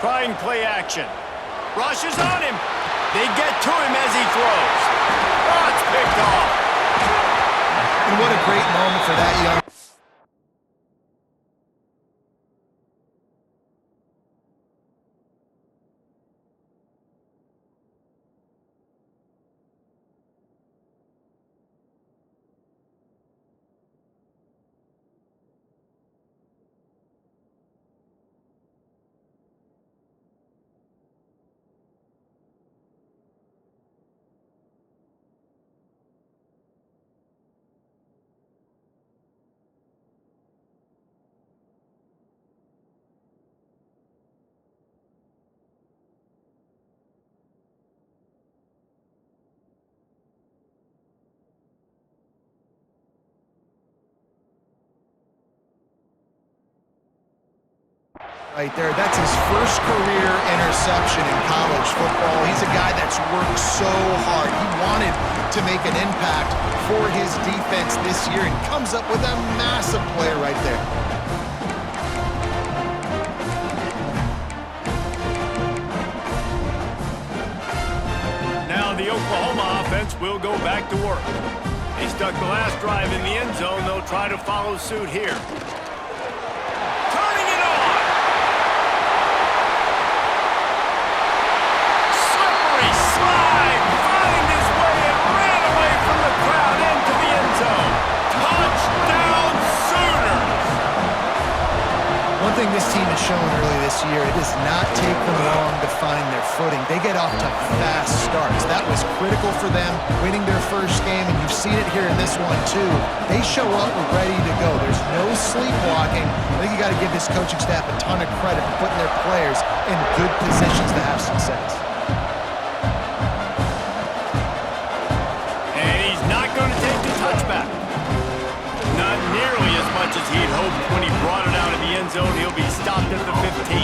Trying play action. Rushes on him. They get to him as he throws. Oh, it's picked off. And what a great moment for that young. Right there, that's his first career interception in college football. He's a guy that's worked so hard. He wanted to make an impact for his defense this year and comes up with a massive play right there. Now the Oklahoma offense will go back to work. They stuck the last drive in the end zone. They'll try to follow suit here. One thing this team has shown early this year, it does not take them long to find their footing. They get off to fast starts. That was critical for them, winning their first game, and you've seen it here in this one too. They show up ready to go. There's no sleepwalking. I think you got to give this coaching staff a ton of credit for putting their players in good positions to have success. And he's not going to take the touchback. Not nearly as much as he'd hoped when he brought it out of the end zone. He'll be stopped at the 15.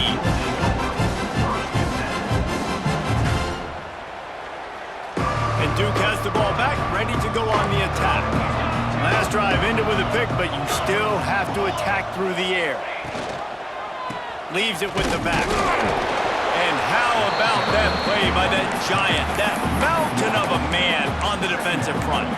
And Duke has the ball back, ready to go on the attack. Last drive ended with a pick, but you still have to attack through the air. Leaves it with the back. And how about that play by that giant, that mountain of a man on the defensive front?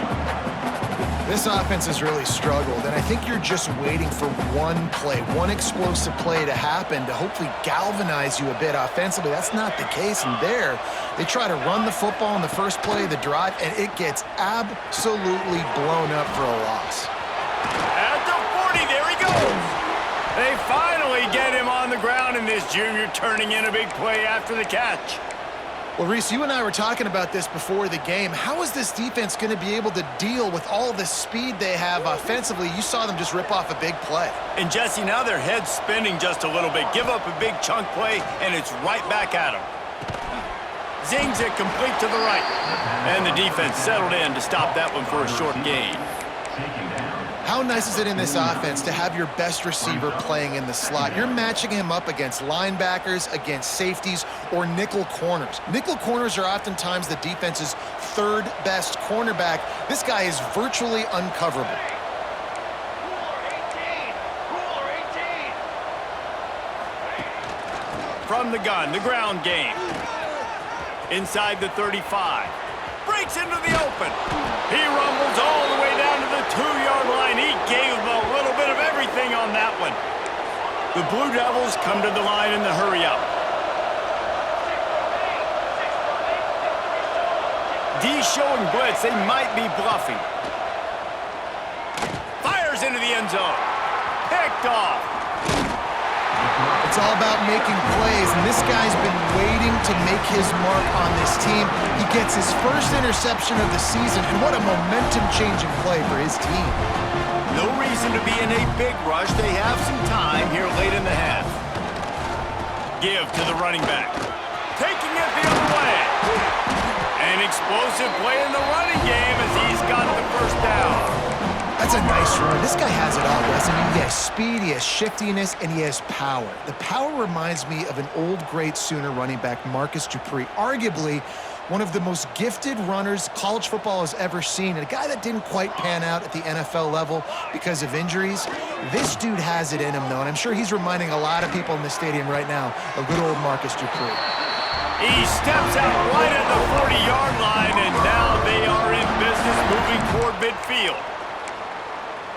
This offense has really struggled, and I think you're just waiting for one play, one explosive play to happen to hopefully galvanize you a bit offensively. That's not the case, and there, they try to run the football in the first play of the drive, and it gets absolutely blown up for a loss. At the 40, there he goes. They finally get him on the ground, and this junior turning in a big play after the catch. Well, Reese, you and I were talking about this before the game. How is this defense going to be able to deal with all the speed they have offensively? You saw them just rip off a big play. And, Jesse, now their head's spinning just a little bit. Give up a big chunk play, and it's right back at them. Zings it complete to the right. And the defense settled in to stop that one for a short gain. How nice is it in this offense to have your best receiver playing in the slot? You're matching him up against linebackers, against safeties, or nickel corners. Nickel corners are oftentimes the defense's third best cornerback. This guy is virtually uncoverable. From the gun, the ground game. Inside the 35. Breaks into the open. He rumbles all the way down to the 2-yard line. He gave him a little bit of everything on that one. The Blue Devils come to the line in the hurry-up. D showing blitz. They might be bluffing. Fires into the end zone. Picked off. It's all about making plays, and this guy's been waiting to make his mark on this team. He gets his first interception of the season, and what a momentum-changing play for his team. No reason to be in a big rush. They have some time here late in the half. Give to the running back. Taking it the other way. An explosive play in the running game as he's got the first down. That's a nice run. This guy has it all, doesn't he? He has speed, he has shiftiness, and he has power. The power reminds me of an old great Sooner running back, Marcus Dupree. Arguably one of the most gifted runners college football has ever seen, and a guy that didn't quite pan out at the NFL level because of injuries. This dude has it in him, though, and I'm sure he's reminding a lot of people in the stadium right now of good old Marcus Dupree. He steps out right at the 40-yard line, and now they are in business moving toward midfield.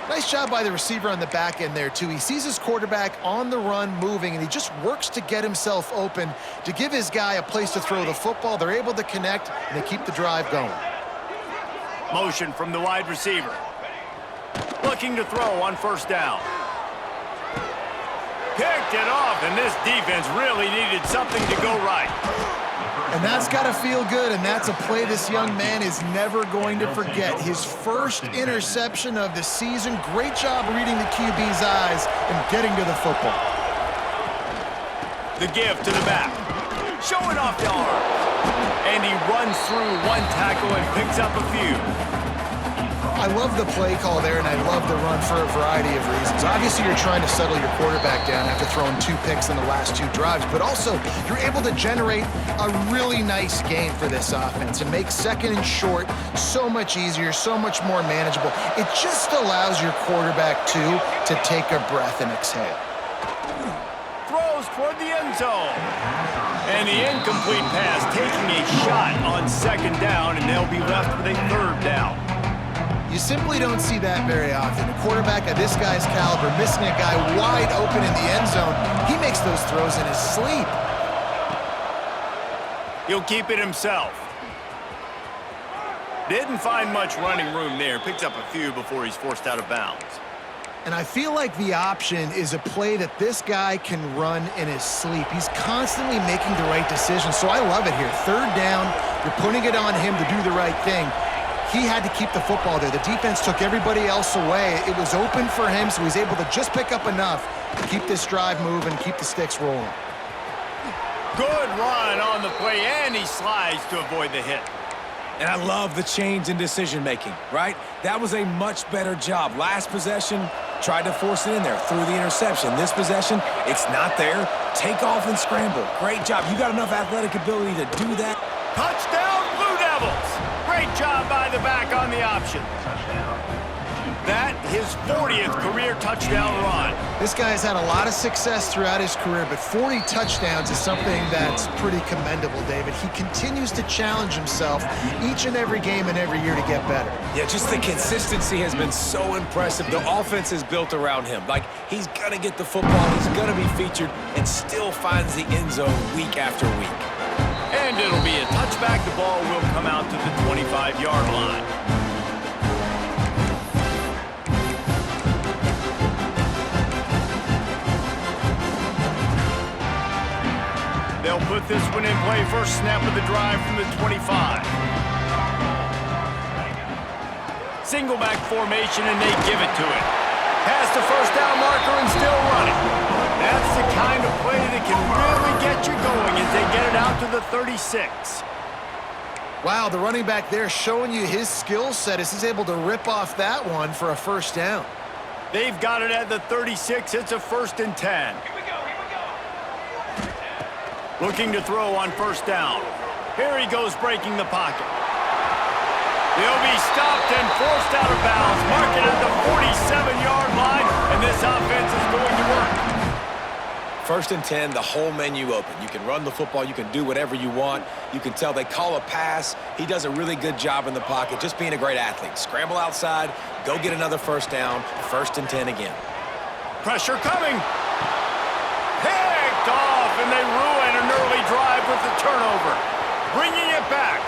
Nice job by the receiver on the back end there, too. He sees his quarterback on the run moving, and he just works to get himself open to give his guy a place to throw the football. They're able to connect, and they keep the drive going. Motion from the wide receiver. Looking to throw on first down. Picked it off, and this defense really needed something to go right. And that's got to feel good, and that's a play this young man is never going to forget. His first interception of the season. Great job reading the QB's eyes and getting to the football. The give to the back. Showing off the arm. And he runs through one tackle and picks up a few. I love the play call there, and I love the run for a variety of reasons. Obviously, you're trying to settle your quarterback down after throwing 2 picks in the last 2 drives, but also you're able to generate a really nice game for this offense and make second and short so much easier, so much more manageable. It just allows your quarterback, too, to take a breath and exhale. Throws toward the end zone. And the incomplete pass taking a shot on second down, and they'll be left with a third down. You simply don't see that very often. A quarterback of this guy's caliber missing a guy wide open in the end zone. He makes those throws in his sleep. He'll keep it himself. Didn't find much running room there. Picks up a few before he's forced out of bounds. And I feel like the option is a play that this guy can run in his sleep. He's constantly making the right decision, so I love it here. Third down, you're putting it on him to do the right thing. He had to keep the football there. The defense took everybody else away. It was open for him, so he's able to just pick up enough to keep this drive moving, keep the sticks rolling. Good run on the play, and he slides to avoid the hit. And I love the change in decision-making, right? That was a much better job. Last possession, tried to force it in there, threw the interception. This possession, it's not there. Take off and scramble. Great job. You got enough athletic ability to do that. Touchdown, Blue Devils! Great job by the back on the option. That, his 40th career touchdown run. This guy's had a lot of success throughout his career, but 40 touchdowns is something that's pretty commendable, David. He continues to challenge himself each and every game and every year to get better. Yeah, just the consistency has been so impressive. The offense is built around him. Like, he's going to get the football, he's going to be featured, and still finds the end zone week after week. And it'll be a touchback. The ball will come out to the 25-yard line. They'll put this one in play. First snap of the drive from the 25. Single back formation, and they give it to it. Past the first down marker and still running. That's the kind of play that can really get you going as they get it out to the 36. Wow, the running back there showing you his skill set as he's able to rip off that one for a first down. They've got it at the 36. It's a 1st and 10. Looking to throw on first down. Here he goes breaking the pocket. He'll be stopped and forced out of bounds. Mark it at the 47-yard line, and this offense is going to work. 1st and 10, the whole menu open. You can run the football, you can do whatever you want. You can tell they call a pass. He does a really good job in the pocket, just being a great athlete. Scramble outside, go get another first down, 1st and 10 again. Pressure coming. Picked off, and they ruin an early drive with the turnover. Bringing it back.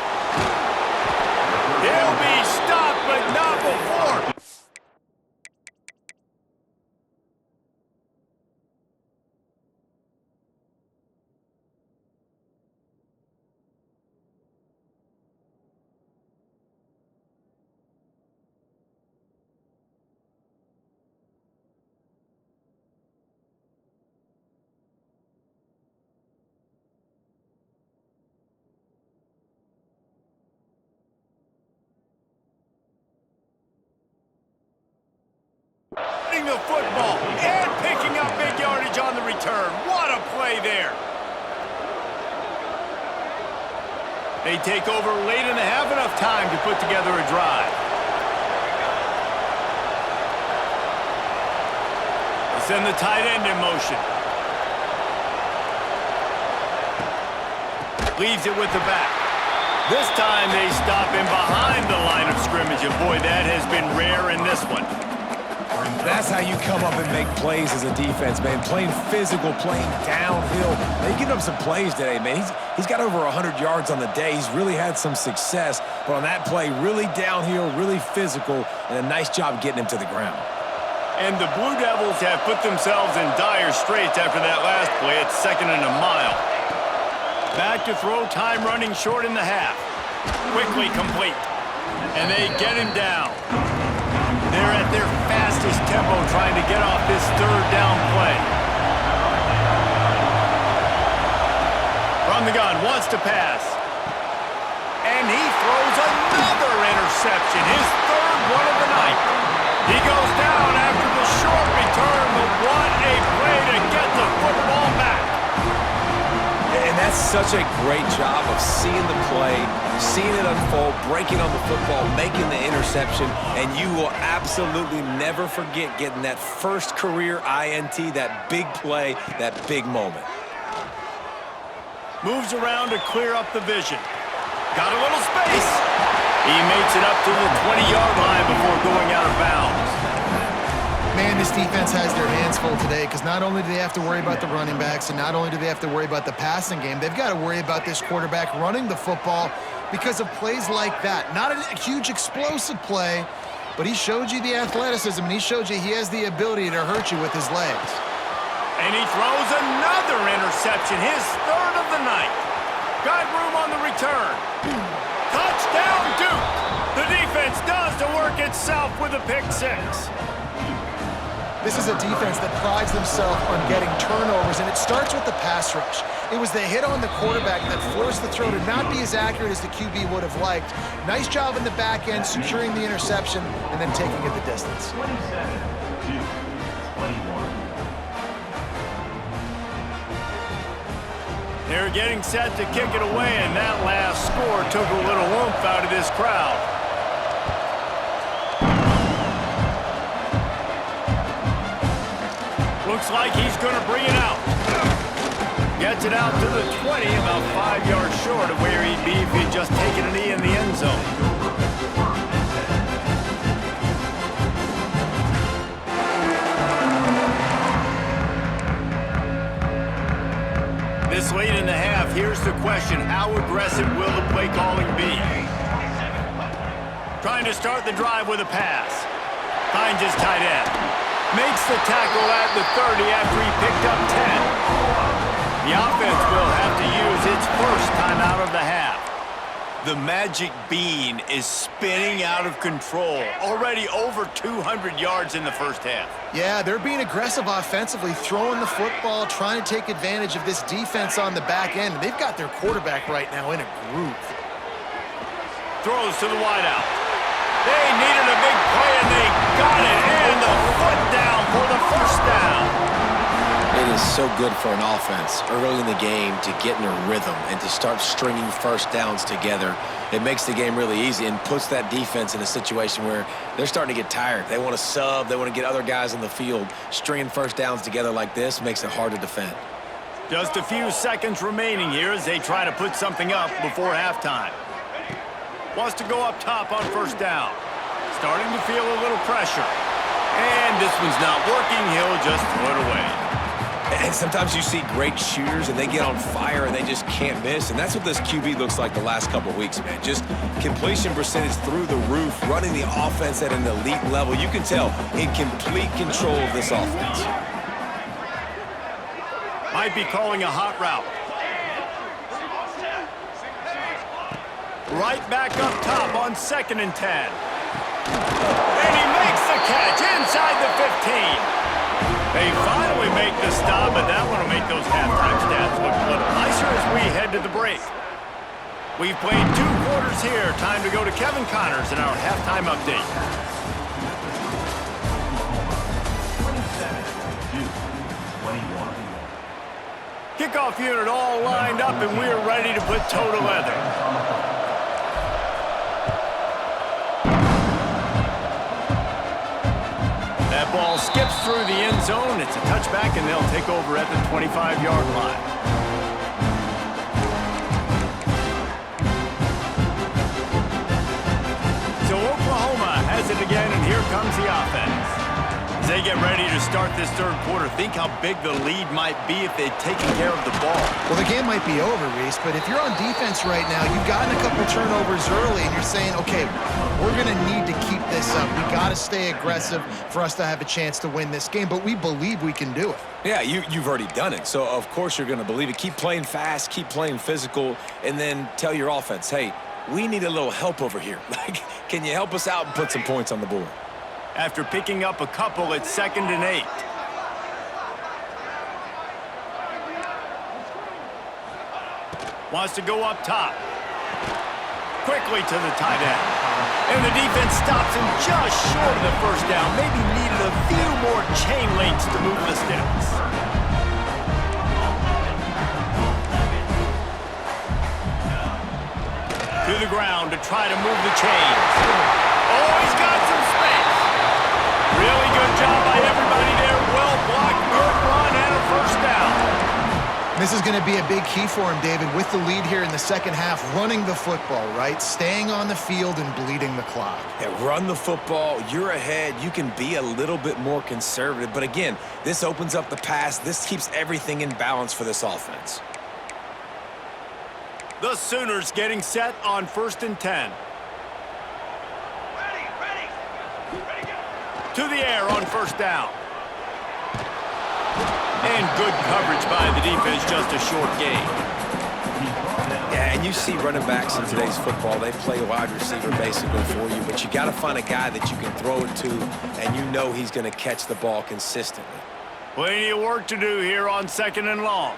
He'll be stopped, but not before. The football and picking up big yardage on the return. What a play there. They take over late and have enough time to put together a drive. They send the tight end in motion. Leaves it with the back. This time they stop him behind the line of scrimmage, and boy, that has been rare in this one. That's how you come up and make plays as a defense, man. Playing physical, playing downhill. They give up some plays today, man. He's got over 100 yards on the day. He's really had some success. But on that play, really downhill, really physical, and a nice job getting him to the ground. And the Blue Devils have put themselves in dire straits after that last play at 2nd and a mile. Back to throw, time running short in the half. Quickly complete. And they get him down. They're at their fastest tempo trying to get off this 3rd down play. From the gun, wants to pass. And he throws another interception, his 3rd one of the night. He goes down after the short return, but what a play to get the football back. And that's such a great job of seeing the play, seeing it unfold, breaking on the football, making the interception, and you will absolutely never forget getting that first career INT, that big play, that big moment. Moves around to clear up the vision. Got a little space. He makes it up to the 20-yard line before going out of bounds. Man, this defense has their hands full today because not only do they have to worry about the running backs and not only do they have to worry about the passing game, they've got to worry about this quarterback running the football because of plays like that. Not a huge explosive play, but he showed you the athleticism and he showed you he has the ability to hurt you with his legs. And he throws another interception, his 3rd of the night. Got room on the return. Touchdown, Duke! The defense does the work itself with a pick 6. This is a defense that prides themselves on getting turnovers, and it starts with the pass rush. It was the hit on the quarterback that forced the throw to not be as accurate as the QB would have liked. Nice job in the back end, securing the interception, and then taking it the distance. 27-21. They're getting set to kick it away, and that last score took a little oomph out of this crowd. Looks like he's going to bring it out. Gets it out to the 20, about 5 yards short of where he'd be if he'd just taken a knee in the end zone. This late in the half, here's the question. How aggressive will the play calling be? Trying to start the drive with a pass. Finds his tight end. Makes the tackle at the 30 after he picked up 10. The offense will have to use its first time out of the half. The magic bean is spinning out of control. Already over 200 yards in the first half. Yeah, they're being aggressive offensively, throwing the football, trying to take advantage of this defense on the back end. They've got their quarterback right now in a groove. Throws to the wideout. They needed a big play, and they got it. And the foot down for the first down. It is so good for an offense early in the game to get in a rhythm and to start stringing first downs together. It makes the game really easy and puts that defense in a situation where they're starting to get tired. They want to sub. They want to get other guys in the field. Stringing first downs together like this makes it hard to defend. Just a few seconds remaining here as they try to put something up before halftime. Wants to go up top on first down. Starting to feel a little pressure. And this one's not working. He'll just throw it away. And sometimes you see great shooters and they get on fire and they just can't miss. And that's what this QB looks like the last couple of weeks, man. Just completion percentage through the roof, running the offense at an elite level. You can tell in complete control of this offense. Might be calling a hot route. Right back up top on 2nd and 10. And he makes the catch inside the 15. They finally make the stop, but that one will make those halftime stats look a little nicer as we head to the break. We've played 2 quarters here. Time to go to Kevin Connors in our halftime update. 27-21. Kickoff unit all lined up, and we're ready to put toe to leather. zone, it's a touchback, and they'll take over at the 25-yard line. So Oklahoma has it again, and here comes the offense. As they get ready to start this third quarter, think how big the lead might be if they'd taken care of the ball. Well, the game might be over, Reese, but if you're on defense right now, you've gotten a couple turnovers early, and you're saying, okay, we're going to need to keep this up. We got to stay aggressive for us to have a chance to win this game, but we believe we can do it. Yeah, you've already done it, so of course you're going to believe it. Keep playing fast, keep playing physical, and then tell your offense, hey, we need a little help over here. Like, can you help us out and put some points on the board? After picking up a couple, it's 2nd and 8. Wants to go up top. Quickly to the tight end. And the defense stops him just short of the first down. Maybe needed a few more chain links to move the sticks. To the ground to try to move the chains. Oh, he's got some space. Really good job by everybody there. Well blocked, good run, and a first down. This is going to be a big key for him, David, with the lead here in the second half, running the football, right? Staying on the field and bleeding the clock. Yeah, run the football. You're ahead. You can be a little bit more conservative. But again, this opens up the pass. This keeps everything in balance for this offense. The Sooners getting set on 1st and 10. To the air on first down. And good coverage by the defense, just a short gain. Yeah, and you see running backs in today's football, they play wide receiver basically for you, but you got to find a guy that you can throw it to, and you know he's going to catch the ball consistently. Plenty of work to do here on 2nd and long.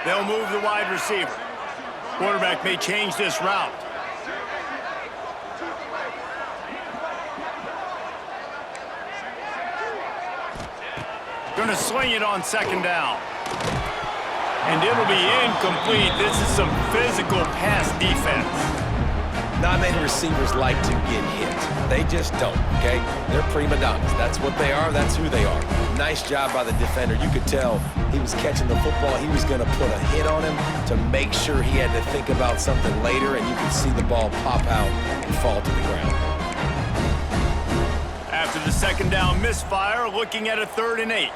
They'll move the wide receiver. Quarterback may change this route. Gonna swing it on 2nd down. And it'll be incomplete. This is some physical pass defense. Not many receivers like to get hit. They just don't, okay? They're prima donnas. That's what they are. That's who they are. Nice job by the defender. You could tell he was catching the football. He was going to put a hit on him to make sure he had to think about something later, and you could see the ball pop out and fall to the ground. After the 2nd down misfire, looking at a 3rd and 8.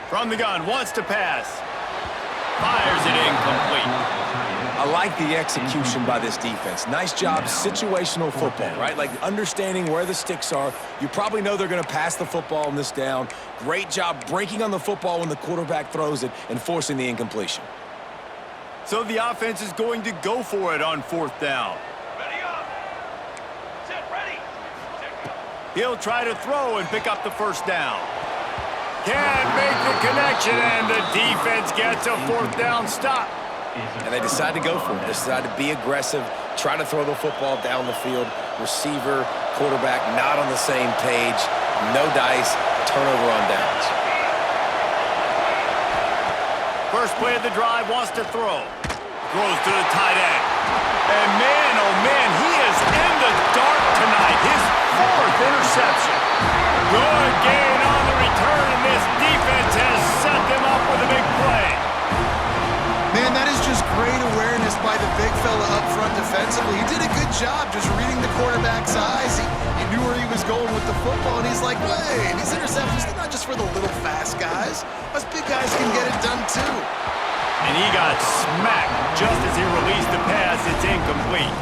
From the gun, wants to pass. Fires it incomplete. I like the execution by this defense. Nice job, situational football, right? Like understanding where the sticks are. You probably know they're going to pass the football on this down. Great job breaking on the football when the quarterback throws it and forcing the incompletion. So the offense is going to go for it on 4th down. Ready up. Set ready. He'll try to throw and pick up the first down. Can't make the connection, and the defense gets a 4th down stop. And they decide to go for it. They decide to be aggressive, try to throw the football down the field. Receiver, quarterback, not on the same page. No dice, turnover on downs. First play of the drive, wants to throw. Throws to the tight end. And man, oh man, he is in the dark tonight. His 4th interception. Good gain on the return, and this defense has set them up with a big play. Man, that is just great awareness by the big fella up front defensively. He did a good job just reading the quarterback's eyes. He knew where he was going with the football, and he's like, wait, these interceptions, they're not just for the little fast guys. Us big guys can get it done too. And he got smacked just as he released the pass. It's incomplete.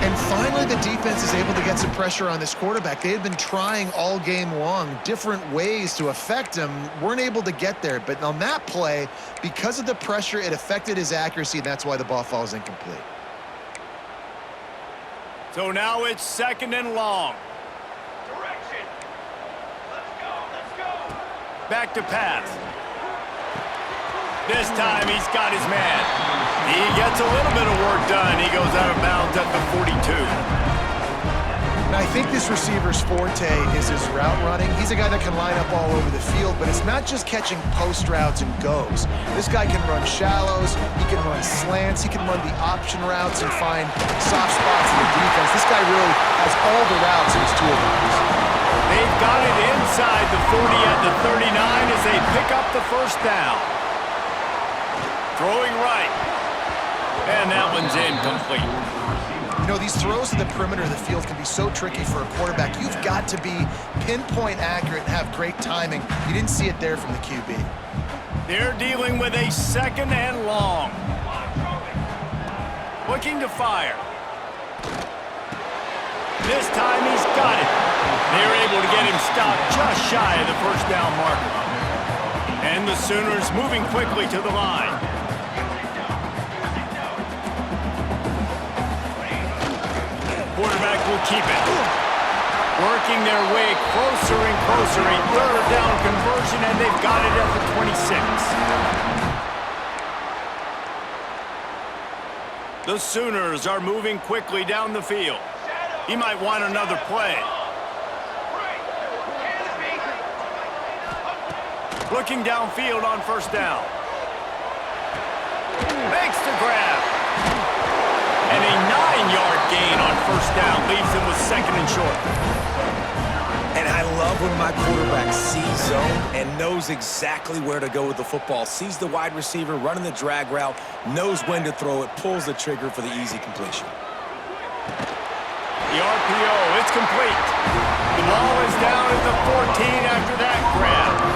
And finally, the defense is able to get some pressure on this quarterback. They had been trying all game long, different ways to affect him, weren't able to get there. But on that play, because of the pressure, it affected his accuracy, and that's why the ball falls incomplete. So now it's 2nd and long. Direction. Let's go. Let's go. Back to pass. This time he's got his man. He gets a little bit of work done. He goes out of bounds at the 42. And I think this receiver's forte is his route running. He's a guy that can line up all over the field, but it's not just catching post routes and goes. This guy can run shallows, he can run slants, he can run the option routes and find soft spots in the defense. This guy really has all the routes in his toolbox. They've got it inside the 40 at the 39 as they pick up the first down. Throwing right. And that one's incomplete. You know, these throws to the perimeter of the field can be so tricky for a quarterback. You've got to be pinpoint accurate and have great timing. You didn't see it there from the QB. They're dealing with a second and long. Looking to fire. This time he's got it. They're able to get him stopped just shy of the first down marker. And the Sooners moving quickly to the line. Quarterback will keep it. Working their way closer and closer. A third down conversion, and they've got it at the 26. The Sooners are moving quickly down the field. He might want another play. Looking downfield on first down. Makes the grab. And a 9-yard gain on first down leaves them with second and short. And I love when my quarterback sees zone and knows exactly where to go with the football. Sees the wide receiver running the drag route, knows when to throw it, pulls the trigger for the easy completion. The RPO, it's complete. The ball is down at the 14 after that grab.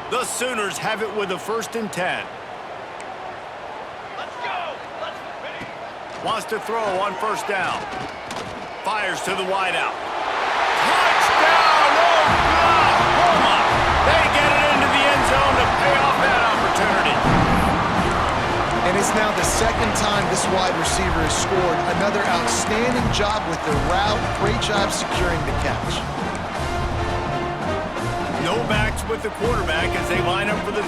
The Sooners have it with a 1st and 10. Let's go. Let's finish. Wants to throw on first down. Fires to the wideout. Touchdown, Oklahoma! They get it into the end zone to pay off that opportunity. And it's now the second time this wide receiver has scored. Another outstanding job with the route. Great job securing the catch. No backs with the quarterback as they line up for the 2.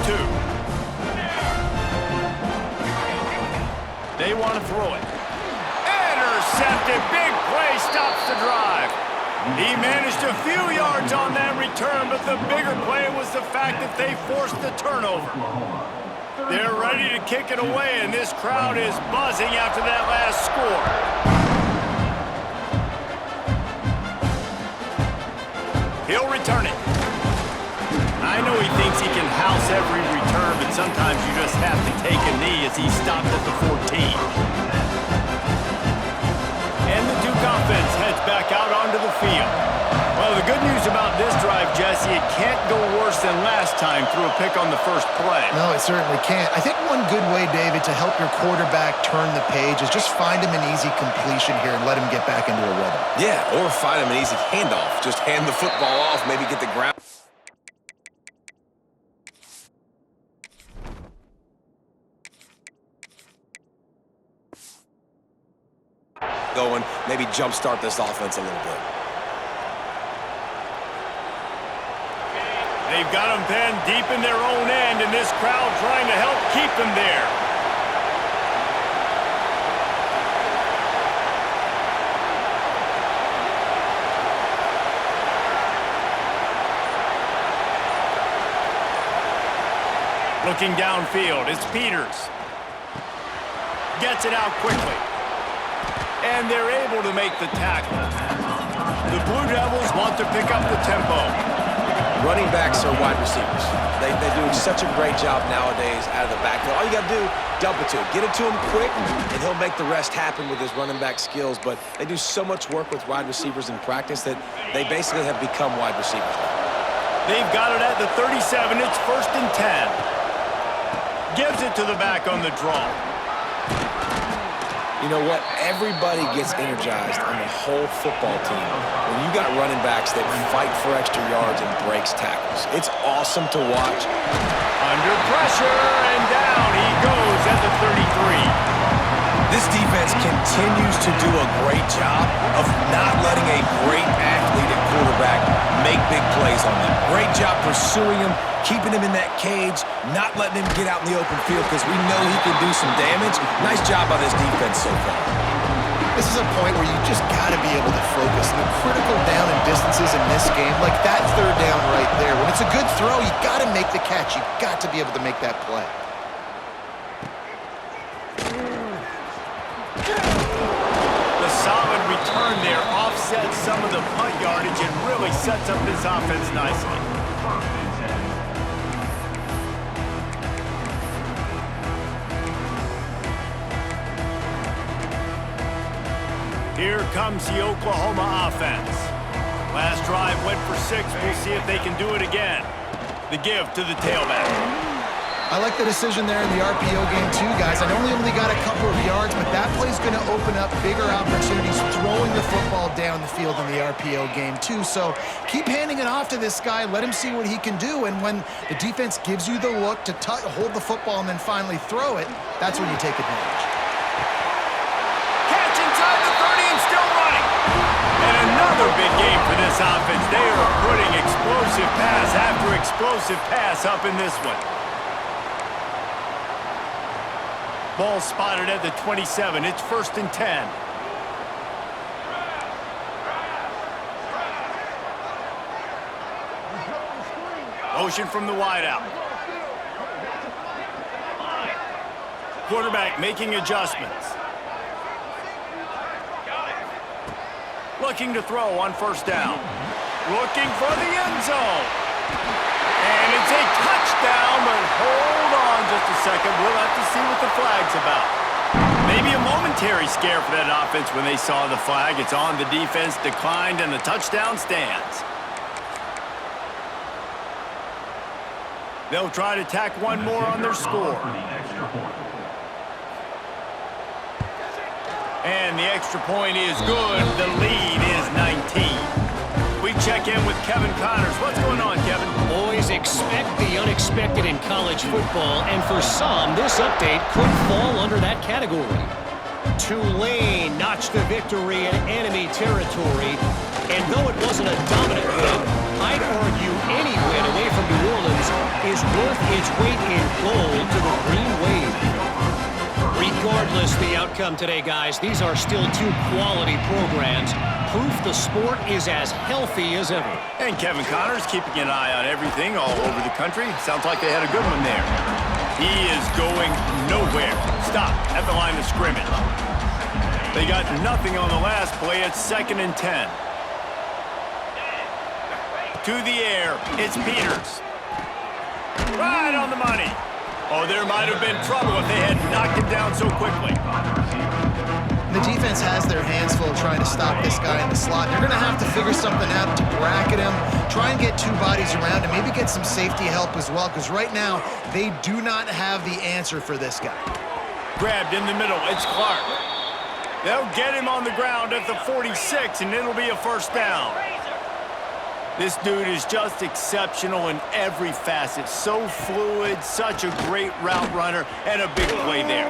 They want to throw it. Intercepted. Big play stops the drive. He managed a few yards on that return, but the bigger play was the fact that they forced the turnover. They're ready to kick it away, and this crowd is buzzing after that last score. He'll return it. I know he thinks he can house every return, but sometimes you just have to take a knee as he stopped at the 14. And the Duke offense heads back out onto the field. Well, the good news about this drive, Jesse, it can't go worse than last time through a pick on the first play. No, it certainly can't. I think one good way, David, to help your quarterback turn the page is just find him an easy completion here and let him get back into a rhythm. Yeah, or find him an easy handoff. Just hand the football off, maybe get the ground. Going, maybe jumpstart this offense a little bit. They've got them pinned deep in their own end, and this crowd trying to help keep them there. Looking downfield, it's Peters. Gets it out quickly. And they're able to make the tackle. The Blue Devils want to pick up the tempo. Running backs are wide receivers. They do such a great job nowadays out of the backfield. All you got to do, dump it to him. Get it to him quick, and he'll make the rest happen with his running back skills. But they do so much work with wide receivers in practice that they basically have become wide receivers now. They've got it at the 37. It's 1st and 10. Gives it to the back on the draw. You know what? Everybody gets energized on the whole football team when you got running backs that fight for extra yards and breaks tackles. It's awesome to watch. Under pressure, and down he goes at the 33. This defense continues to do a great job of not letting a great athlete at quarterback make big plays on them. Great job pursuing him, keeping him in that cage, not letting him get out in the open field because we know he can do some damage. Nice job by this defense so far. This is a point where you just got to be able to focus. The critical down and distances in this game, like that third down right there. When it's a good throw, you got to make the catch. You got to be able to make that play. The solid return there offsets some of the punt yardage and really sets up this offense nicely. Here comes the Oklahoma offense. Last drive went for 6. We'll see if they can do it again. The give to the tailback. I like the decision there in the RPO game too, guys. I know we only got a couple of yards, but that play's going to open up bigger opportunities throwing the football down the field in the RPO game too. So keep handing it off to this guy. Let him see what he can do. And when the defense gives you the look to hold the football and then finally throw it, that's when you take advantage. Catch inside the 30 and still running. And another big game for this offense. They are putting explosive pass after explosive pass up in this one. Ball spotted at the 27. It's 1st and 10. Motion from the wideout. Quarterback making adjustments. Looking to throw on 1st down. Looking for the end zone. And it's a touchdown, but hold on just a second. We'll have to see what the flag's about. Maybe a momentary scare for that offense when they saw the flag. It's on the defense, declined, and the touchdown stands. They'll try to tack one more on their score. And the extra point is good. The lead is 19. We check in with Kevin Connors. What's going on, Kevin? Boys, expect the unexpected in college football, and for some, this update could fall under that category. Tulane notched the victory in enemy territory, and though it wasn't a dominant win, I'd argue any win away from New Orleans is worth its weight in gold to the Green Wave. Regardless the outcome today, guys, these are still 2 quality programs. Proof the sport is as healthy as ever. And Kevin Connors keeping an eye on everything all over the country. Sounds like they had a good one there. He is going nowhere. Stop at the line of scrimmage. They got nothing on the last play. It's 2nd and 10. To the air. It's Peters. Right on the money. Oh, there might have been trouble if they had knocked him down so quickly. The defense has their hands full trying to stop this guy in the slot. They're going to have to figure something out to bracket him, try and get 2 bodies around him, maybe get some safety help as well, because right now they do not have the answer for this guy. Grabbed in the middle. It's Clark. They'll get him on the ground at the 46, and it'll be a 1st down. This dude is just exceptional in every facet. So fluid, such a great route runner, and a big play there.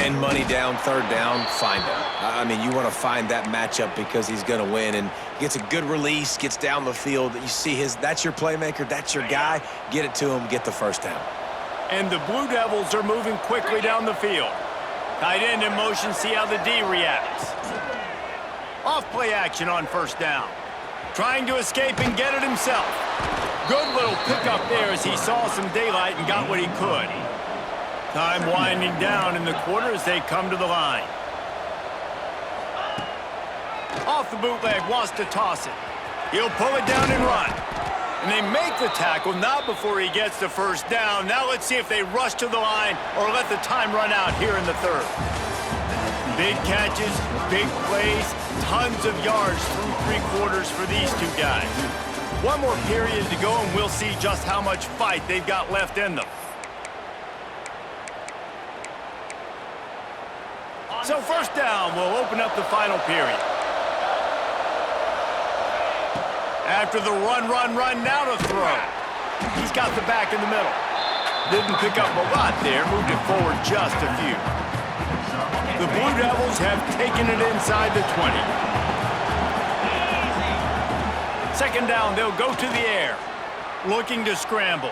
And money down, 3rd down, find him. I mean, you want to find that matchup because he's going to win, and gets a good release, gets down the field. You see that's your playmaker, that's your guy. Get it to him, get the 1st down. And the Blue Devils are moving quickly down the field. Tight end in motion, see how the D reacts. Off play action on 1st down. Trying to escape and get it himself. Good little pickup there as he saw some daylight and got what he could. Time winding down in the quarter as they come to the line. Off the bootleg, wants to toss it. He'll pull it down and run. And they make the tackle, not before he gets the 1st down. Now let's see if they rush to the line or let the time run out here in the 3rd. Big catches, big plays, tons of yards through 3 quarters for these 2 guys. One more period to go, and we'll see just how much fight they've got left in them. So 1st down will open up the final period. After the run, now to throw. He's got the back in the middle. Didn't pick up a lot there, moved it forward just a few. The Blue Devils have taken it inside the 20. 2nd down, they'll go to the air. Looking to scramble.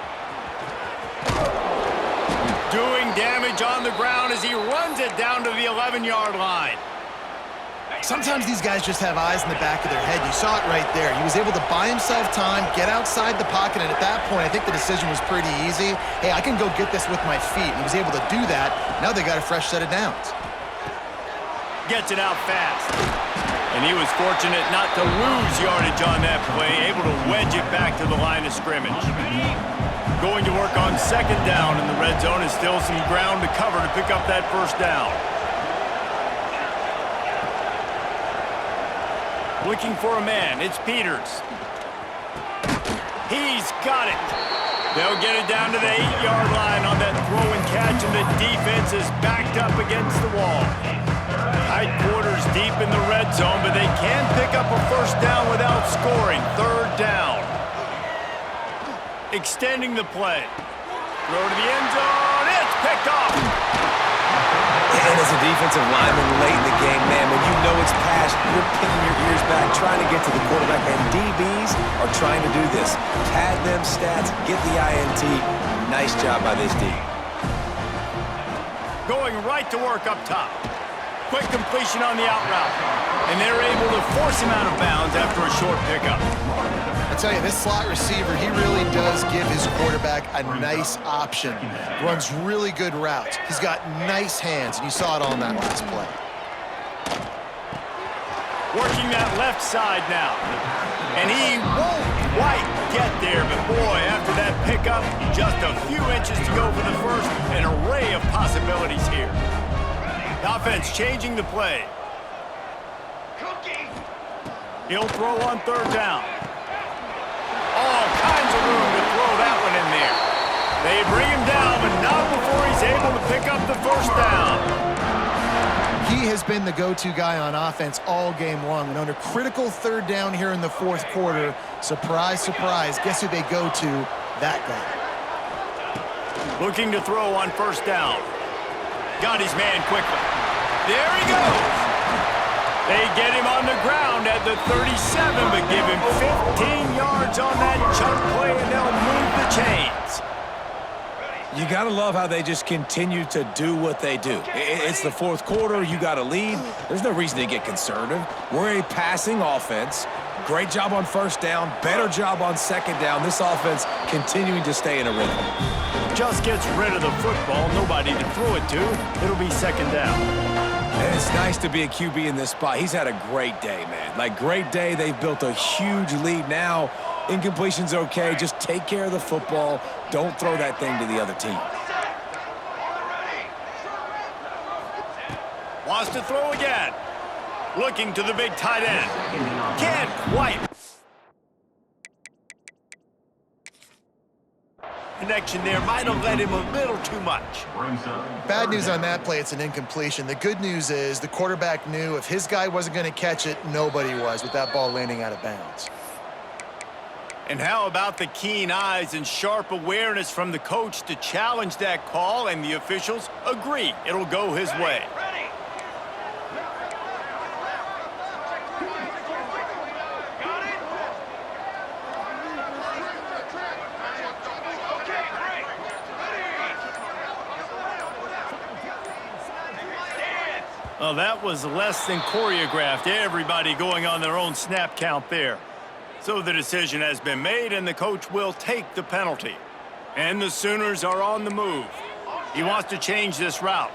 Doing damage on the ground as he runs it down to the 11-yard line. Sometimes these guys just have eyes in the back of their head. You saw it right there. He was able to buy himself time, get outside the pocket, and at that point, I think the decision was pretty easy. Hey, I can go get this with my feet. And he was able to do that. Now they got a fresh set of downs. Gets it out fast. And he was fortunate not to lose yardage on that play, able to wedge it back to the line of scrimmage. Going to work on second down in the red zone, is still some ground to cover to pick up that first down. Looking for a man, it's Peters. He's got it. They'll get it down to the 8-yard line on that throw and catch, and the defense is backed up against the wall. Tight quarters deep in the red zone, but they can pick up a first down without scoring. Third down. Extending the play. Throw to the end zone. It's picked off. And as a defensive lineman late in the game, man, when you know it's past, you're pinning your ears back, trying to get to the quarterback, and DBs are trying to do this. Pad them stats, get the INT. Nice job by this D. Going right to work up top. Quick completion on the out route. And they're able to force him out of bounds after a short pickup. I tell you, this slot receiver, he really does give his quarterback a nice option. Runs really good routes. He's got nice hands, and you saw it on that last play. Working that left side now. And he won't quite get there, but boy, after that pickup, just a few inches to go for the first. An array of possibilities here. The offense changing the play. He'll throw on third down. All kinds of room to throw that one in there. They bring him down, but not before he's able to pick up the first down. He has been the go-to guy on offense all game long. And under critical third down here in the fourth quarter, surprise, surprise, guess who they go to? That guy. Looking to throw on first down. Got his man quickly. There he goes. They get him on the ground at the 37, but give him 15 yards on that chunk play, and they'll move the chains. You got to love how they just continue to do what they do. It's the fourth quarter. You got a lead. There's no reason to get conservative. We're a passing offense. Great job on first down. Better job on second down. This offense continuing to stay in a rhythm. Just gets rid of the football. Nobody to throw it to. It'll be second down. And it's nice to be a QB in this spot. He's had a great day, man. Like, great day. They've built a huge lead now. Incompletion's okay. Just take care of the football. Don't throw that thing to the other team. Wants to throw again. Looking to the big tight end. Can't quite. Connection there might have led him a little too much. Bad news on that play, it's an incompletion. The good news is the quarterback knew if his guy wasn't going to catch it, nobody was with that ball landing out of bounds. And how about the keen eyes and sharp awareness from the coach to challenge that call, and the officials agree it'll go his way. Well, that was less than choreographed. Everybody going on their own snap count there. So the decision has been made, and the coach will take the penalty. And the Sooners are on the move. He wants to change this route.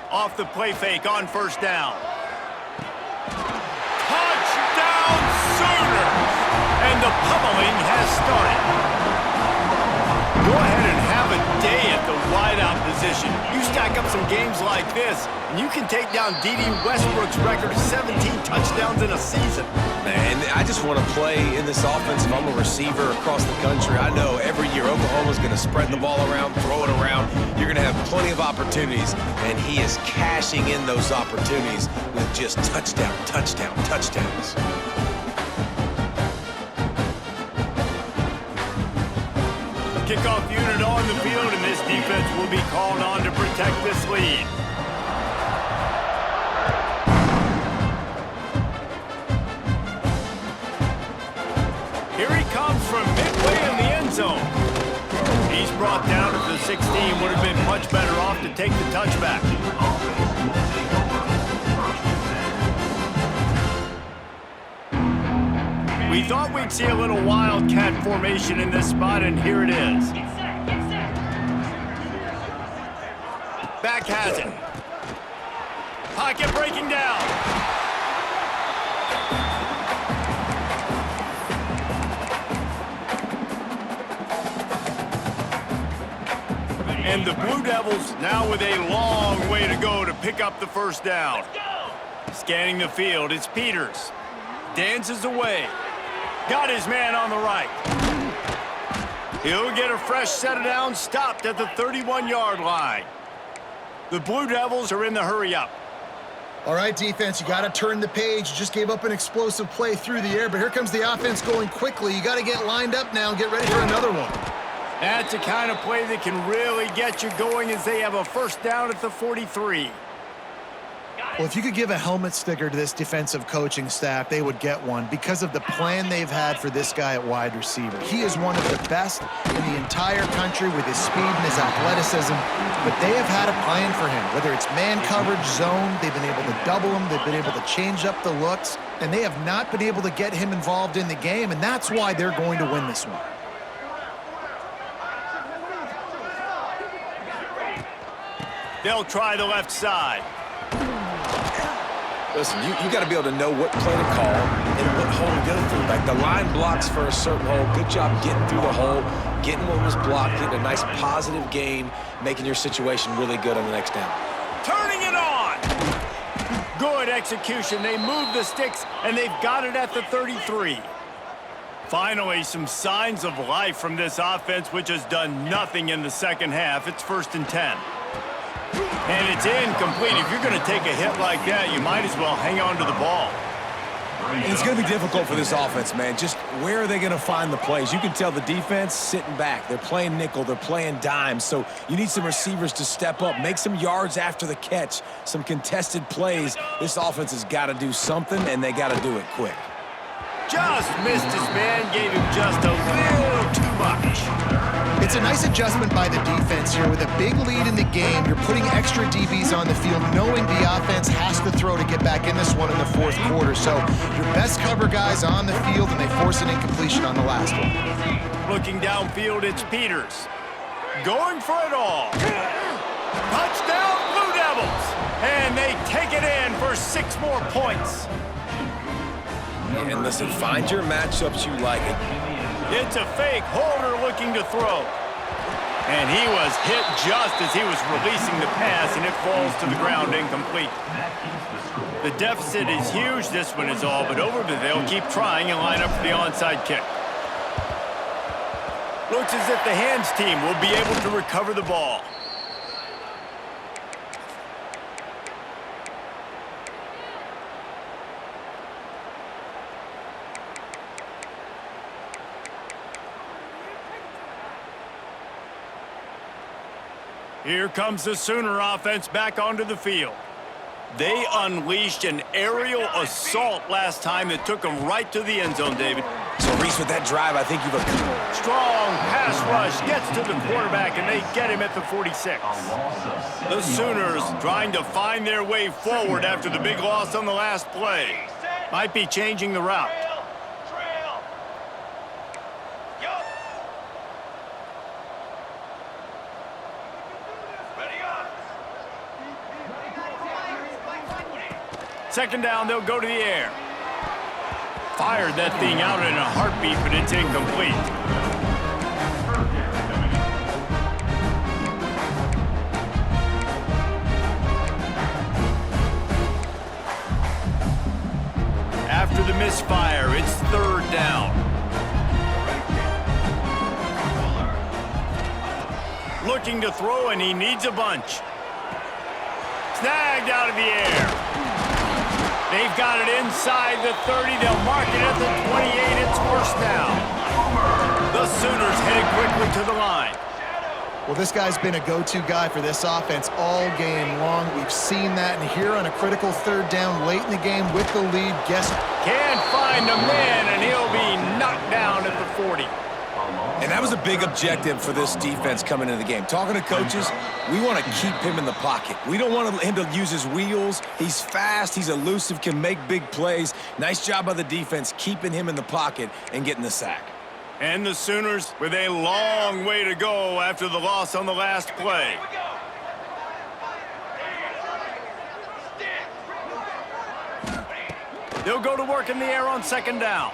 Off the play fake on first down. Touchdown Sooners! And the pummeling has started. Go ahead and have a day at the wideout position. You stack up some games like this, and you can take down D.D. Westbrook's record of 17 touchdowns in a season. Man, I just want to play in this offense if I'm a receiver across the country. I know every year Oklahoma's going to spread the ball around, throw it around. You're going to have plenty of opportunities, and he is cashing in those opportunities with just touchdowns. Kickoff unit on the field, and this defense will be called on to protect this lead. Here he comes from midway in the end zone. He's brought down to the 16. Would have been much better off to take the touchback. We thought we'd see a little wildcat formation in this spot, and here it is. Back has it. Pocket breaking down. And the Blue Devils now with a long way to go to pick up the first down. Scanning the field, it's Peters. Dances away. Got his man on the right. He'll get a fresh set of downs, stopped at the 31-yard line. The Blue Devils are in the hurry-up. All right, defense, you got to turn the page. You just gave up an explosive play through the air, but here comes the offense going quickly. You got to get lined up now and get ready for another one. That's the kind of play that can really get you going as they have a first down at the 43. Well, if you could give a helmet sticker to this defensive coaching staff, they would get one because of the plan they've had for this guy at wide receiver. He is one of the best in the entire country with his speed and his athleticism, but they have had a plan for him. Whether it's man coverage, zone, they've been able to double him, they've been able to change up the looks, and they have not been able to get him involved in the game, and that's why they're going to win this one. They'll try the left side. Listen, you got to be able to know what play to call and what hole to go through. Like the line blocks for a certain hole. Good job getting through the hole, getting what was blocked, getting a nice positive gain, making your situation really good on the next down. Turning it on. Good execution. They move the sticks, and they've got it at the 33. Finally, some signs of life from this offense, which has done nothing in the second half. It's 1st and 10. And it's incomplete. If you're going to take a hit like that, you might as well hang on to the ball. And it's going to be difficult for this offense, man. Just where are they going to find the plays? You can tell the defense sitting back. They're playing nickel. They're playing dime. So you need some receivers to step up, make some yards after the catch, some contested plays. This offense has got to do something, and they got to do it quick. Just missed his man, gave him just a little too much. It's a nice adjustment by the defense here. With a big lead in the game, you're putting extra DBs on the field, knowing the offense has to throw to get back in this one in the fourth quarter. So your best cover guys on the field, and they force an incompletion on the last one. Looking downfield, it's Peters. Going for it all. Touchdown, Blue Devils. And they take it in for 6 more points. And listen, find your matchups you like it. It's a fake. Holder looking to throw. And he was hit just as he was releasing the pass, and it falls to the ground incomplete. The deficit is huge. This one is all but over, but they'll keep trying and line up for the onside kick. Looks as if the hands team will be able to recover the ball. Here comes the Sooner offense back onto the field. They unleashed an aerial assault last time that took them right to the end zone, David. So, Reese, with that drive, I think you've... Strong pass rush gets to the quarterback, and they get him at the 46. The Sooners trying to find their way forward after the big loss on the last play. Might be changing the route. Second down, they'll go to the air. Fired that thing out in a heartbeat, but it's incomplete. After the misfire, it's 3rd down. Looking to throw, and he needs a bunch. Snagged out of the air. They've got it inside the 30. They'll mark it at the 28. It's 1st down. The Sooners headed quickly to the line. Well, this guy's been a go-to guy for this offense all game long. We've seen that, and here on a critical third down late in the game with the lead, guess Can't find a man, and he'll be knocked down at the 40. And that was a big objective for this defense coming into the game. Talking to coaches, we want to keep him in the pocket. We don't want him to use his wheels. He's fast, he's elusive, can make big plays. Nice job by the defense keeping him in the pocket and getting the sack. And the Sooners with a long way to go after the loss on the last play. They'll go to work in the air on second down.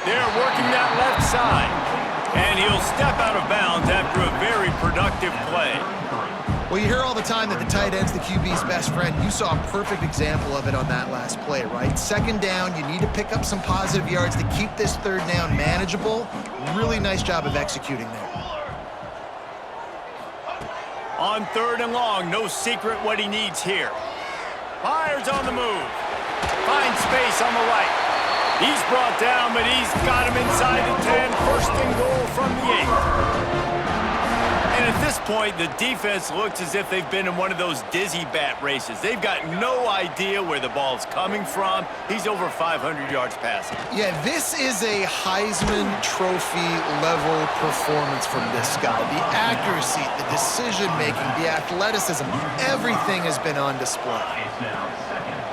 They're working that left side. And he'll step out of bounds after a very productive play. Well, you hear all the time that the tight end's the QB's best friend. You saw a perfect example of it on that last play, right? Second down, you need to pick up some positive yards to keep this third down manageable. Really nice job of executing there. On third and long, no secret what he needs here. Fires on the move. Finds space on the right. He's brought down, but he's got him inside the 10. First and goal from the 8. And at this point, the defense looks as if they've been in one of those dizzy bat races. They've got no idea where the ball's coming from. He's over 500 yards passing. Yeah, this is a Heisman Trophy level performance from this guy. The accuracy, the decision-making, the athleticism, everything has been on display.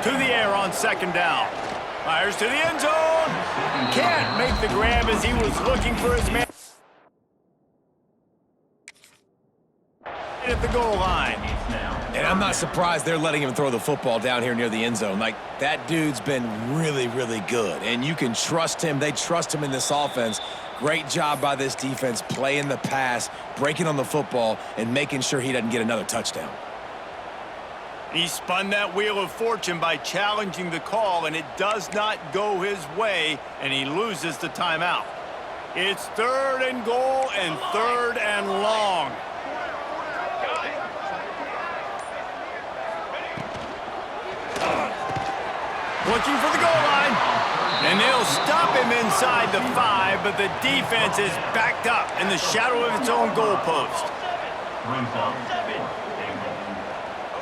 To the air on second down. Fires to the end zone. Can't make the grab as he was looking for his man at the goal line. And I'm not surprised they're letting him throw the football down here near the end zone. Like, that dude's been really, really good. And you can trust him. They trust him in this offense. Great job by this defense playing the pass, breaking on the football, and making sure he doesn't get another touchdown. He spun that wheel of fortune by challenging the call, and it does not go his way, and he loses the timeout. It's third and goal and third and long. Looking for the goal line, and they'll stop him inside the 5, but the defense is backed up in the shadow of its own goalpost.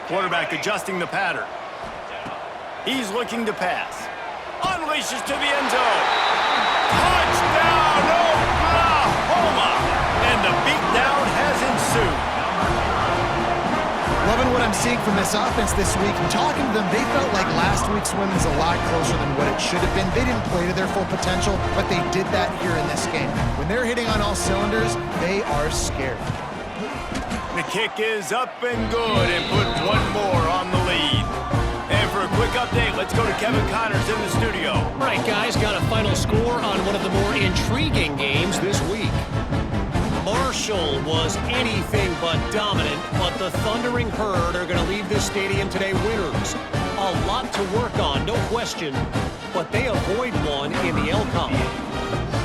Quarterback adjusting the pattern. He's looking to pass. Unleashes to the end zone. Touchdown, Oklahoma! And the beatdown has ensued. Loving what I'm seeing from this offense this week. And talking to them, they felt like last week's win was a lot closer than what it should have been. They didn't play to their full potential, but they did that here in this game. When they're hitting on all cylinders, they are scared. The kick is up and good and put one more on the lead. And for a quick update, let's go to Kevin Connors in the studio. All right, guys, got a final score on one of the more intriguing games this week. Marshall was anything but dominant, but the Thundering Herd are going to leave this stadium today winners. A lot to work on, no question, but they avoid one in the Elcom.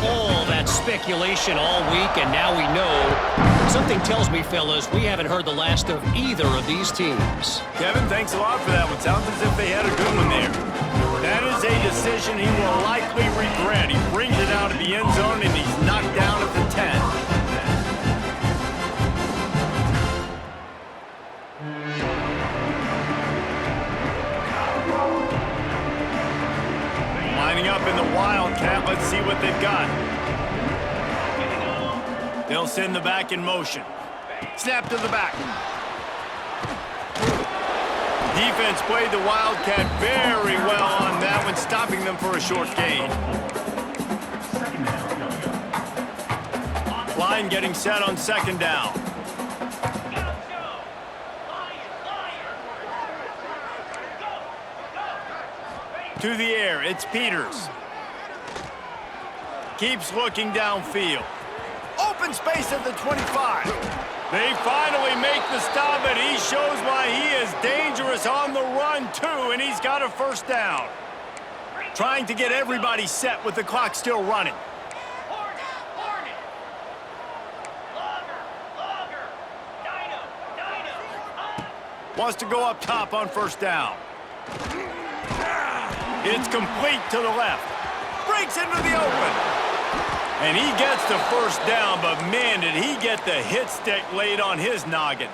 All that speculation all week, and now we know. Something tells me, fellas, we haven't heard the last of either of these teams. Kevin, thanks a lot for that one. Sounds as if they had a good one there. That is a decision he will likely regret. He brings it out of the end zone, and he's knocked down at the 10. Lining up in the Wildcat. Let's see what they've got. They'll send the back in motion. Snap to the back. Defense played the Wildcat very well on that one, stopping them for a short gain. Line getting set on second down. To the air, it's Peters. Keeps looking downfield. Open space at the 25. They finally make the stop, and he shows why he is dangerous on the run, too, and he's got a first down. Trying to get everybody set with the clock still running. Wants to go up top on first down. It's complete to the left. Breaks into the open. And he gets the first down, but man, did he get the hit stick laid on his noggin.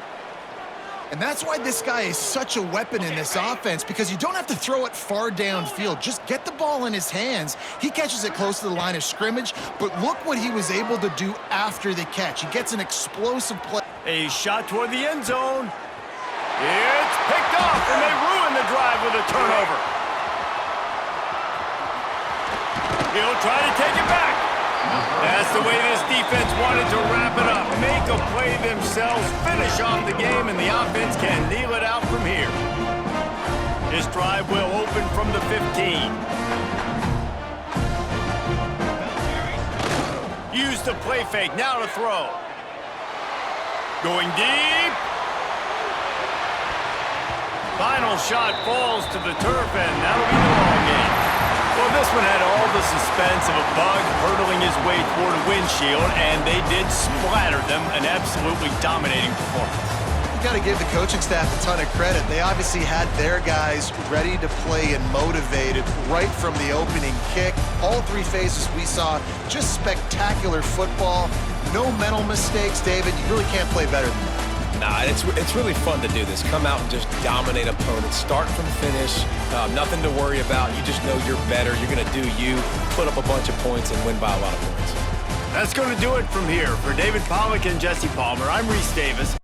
And that's why this guy is such a weapon in this offense, because you don't have to throw it far downfield. Just get the ball in his hands. He catches it close to the line of scrimmage, but look what he was able to do after the catch. He gets an explosive play. A shot toward the end zone. It's picked off, and they ruin the drive with a turnover. He'll try to take it back. That's the way this defense wanted to wrap it up. Make a play themselves, finish off the game, and the offense can kneel it out from here. This drive will open from the 15. Use the play fake, now to throw. Going deep. Final shot falls to the turf, and that'll be the ball game. Well, this one had all the suspense of a bug hurtling his way toward a windshield, and they did splatter them, an absolutely dominating performance. You got to give the coaching staff a ton of credit. They obviously had their guys ready to play and motivated right from the opening kick. All three phases we saw, just spectacular football. No mental mistakes, David. You really can't play better than that. Nah, it's really fun to do this. Come out and just dominate opponents. Start from finish. Nothing to worry about. You just know you're better. You're going to do you, put up a bunch of points, and win by a lot of points. That's going to do it from here. For David Pollack and Jesse Palmer, I'm Reese Davis.